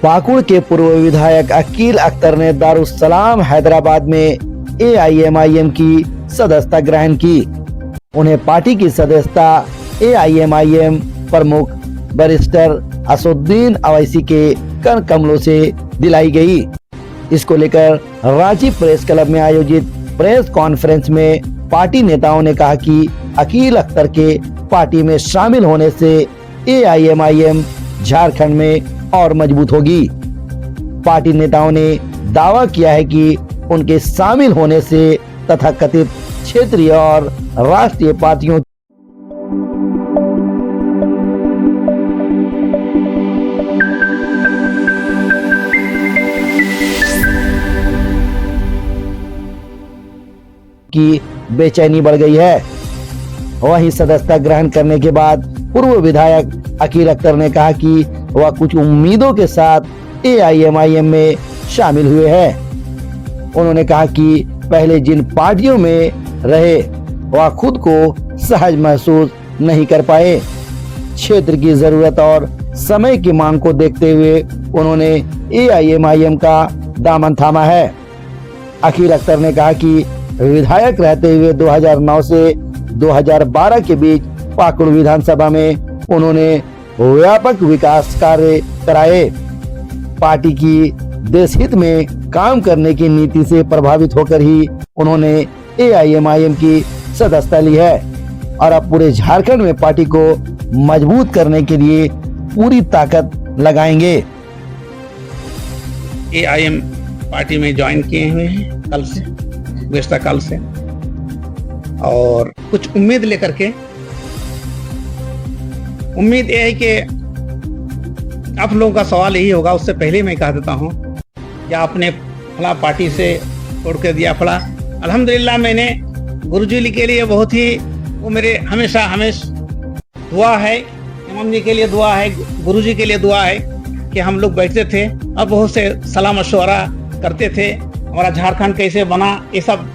पाकुड़ के पूर्व विधायक अकील अख्तर ने दारुस्सलाम हैदराबाद में AIMIM की सदस्यता ग्रहण की। उन्हें पार्टी की सदस्यता AIMIM प्रमुख बैरिस्टर असदुद्दीन अवैसी के कर कमलों से दिलाई गई। इसको लेकर रांची प्रेस क्लब में आयोजित प्रेस कॉन्फ्रेंस में पार्टी नेताओं ने कहा कि अकील अख्तर के पार्टी में शामिल होने से AIMIM झारखंड में और मजबूत होगी। पार्टी नेताओं ने दावा किया है कि उनके शामिल होने से तथाकथित क्षेत्रीय और राष्ट्रीय पार्टियों की बेचैनी बढ़ गई है। वहीं सदस्यता ग्रहण करने के बाद पूर्व विधायक अकील अख्तर ने कहा कि वह कुछ उम्मीदों के साथ AIMIM में शामिल हुए हैं। उन्होंने कहा कि पहले जिन पार्टियों में रहे वह खुद को सहज महसूस नहीं कर पाए। क्षेत्र की जरूरत और समय की मांग को देखते हुए उन्होंने AIMIM का दामन थामा है। अकील अख्तर ने कहा कि विधायक रहते हुए 2009 से 2012 के बीच पाकुड़ विधानसभा में उन्होंने व्यापक विकास कार्य कराए। पार्टी की देश हित में काम करने की नीति से प्रभावित होकर ही उन्होंने AIMIM की सदस्यता ली है और अब पूरे झारखंड में पार्टी को मजबूत करने के लिए पूरी ताकत लगाएंगे। AIM पार्टी में ज्वाइन किए हुए हैं कल से, गुज़िश्ता कल से, और कुछ उम्मीद लेकर के। उम्मीद यह है कि आप लोगों का सवाल यही होगा, उससे पहले मैं कह देता हूँ कि आपने फला पार्टी से छोड़ के दिया फला। अल्हम्दुलिल्लाह मैंने गुरुजी के लिए बहुत ही, वो मेरे हमेशा दुआ है, इमाम जी के लिए दुआ है, गुरुजी के लिए दुआ है कि हम लोग बैठते थे और बहुत से सलाह मशवरा करते थे। हमारा झारखंड कैसे बना, ये सब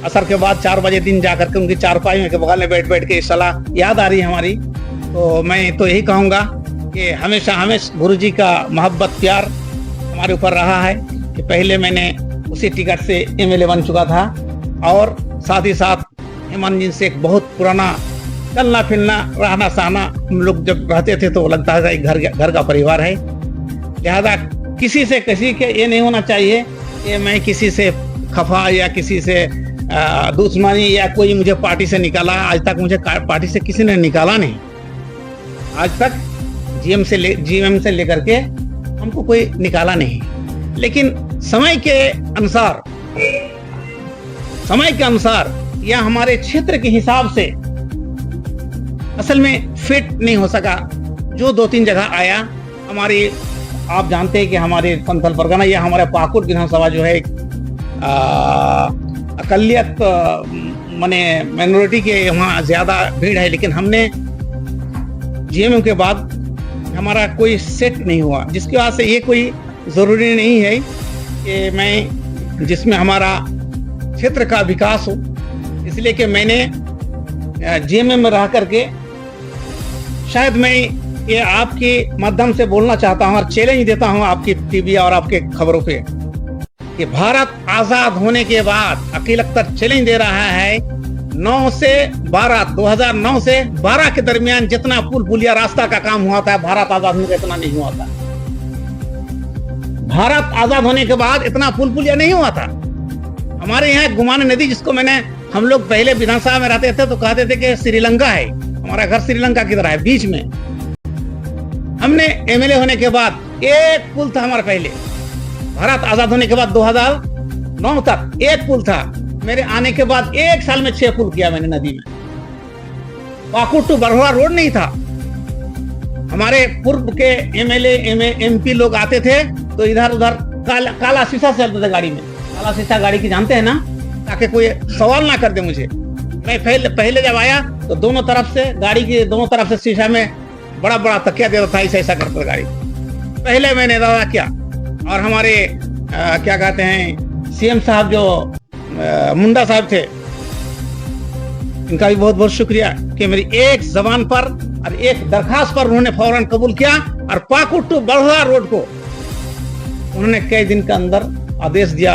असर के बाद 4 बजे दिन जाकर के उनकी चारपाई में के बगल में बैठ के सलाह याद आ रही है हमारी। तो मैं तो यही कहूँगा कि हमेशा गुरुजी का मोहब्बत प्यार हमारे ऊपर रहा है कि पहले मैंने उसी टिकट से MLA बन चुका था और साथ ही साथ हेमंत जी से एक बहुत पुराना चलना फिरना रहना सहना, हम लोग जब रहते थे तो लगता था एक घर का परिवार है। लिहाजा किसी के ये नहीं होना चाहिए कि मैं किसी से खफा या किसी से दुश्मनी या कोई मुझे पार्टी से निकाला। आज तक मुझे पार्टी से किसी ने निकाला नहीं। आज तक GM से लेकर के हमको कोई निकाला नहीं। लेकिन समय के अनुसार या हमारे क्षेत्र के हिसाब से असल में फिट नहीं हो सका। जो 2-3 जगह आया हमारी, आप जानते हैं कि हमारे पंथल परगना या हमारे पाकुड़ विधानसभा जो है अकलियत माने माइनॉरिटी के वहाँ ज्यादा भीड़ है। लेकिन हमने GM के बाद हमारा कोई सेट नहीं हुआ, जिसकी वजह से ये कोई ज़रूरी नहीं है कि मैं जिसमें हमारा क्षेत्र का विकास हो। इसलिए कि मैंने GM में रह करके शायद मैं ये आपके माध्यम से बोलना चाहता हूँ और चैलेंज देता हूँ आपकी टीवी और आपके खबरों पे कि भारत आजाद होने के बाद अकील अख्तर चैलेंज दे रहा है 2009 से 12 के दरमियान जितना पुल पुलिया रास्ता का काम हुआ था भारत आजाद होने के इतना नहीं हुआ था। भारत आजाद होने के बाद इतना पुल पुलिया नहीं हुआ था। हमारे यहाँ गुमानी नदी, जिसको हम लोग पहले विधानसभा में रहते थे तो कहते थे कि श्रीलंका है, हमारा घर श्रीलंका की तरह है बीच में। हमने MLA होने के बाद एक पुल था हमारा, पहले भारत आजाद होने के बाद 2009 तक एक पुल था। मेरे आने के बाद 1 साल में 6 पुल किया मैंने नदी में। पाकुड़ टू बरहुआ रोड नहीं था। हमारे पूर्व के MLA MP लोग आते थे तो इधर उधर काला शीशा से चलते थे गाड़ी में। काला शीशा गाड़ी की जानते हैं ना, ताकि कोई सवाल ना कर दे मुझे। मैं पहले जब आया तो दोनों तरफ से गाड़ी के दोनों तरफ से शीशा में बड़ा बड़ा तकिया देता था, ऐसा करता था गाड़ी। पहले मैंने दावा किया और हमारे क्या कहते हैं CM साहब जो मुंडा साहब थे, इनका भी बहुत बहुत शुक्रिया कि मेरी एक जबान पर और एक दरखास्त पर उन्होंने फौरन कबूल किया और पाकुड़ टू बरहुआ रोड को उन्होंने कई दिन के अंदर आदेश दिया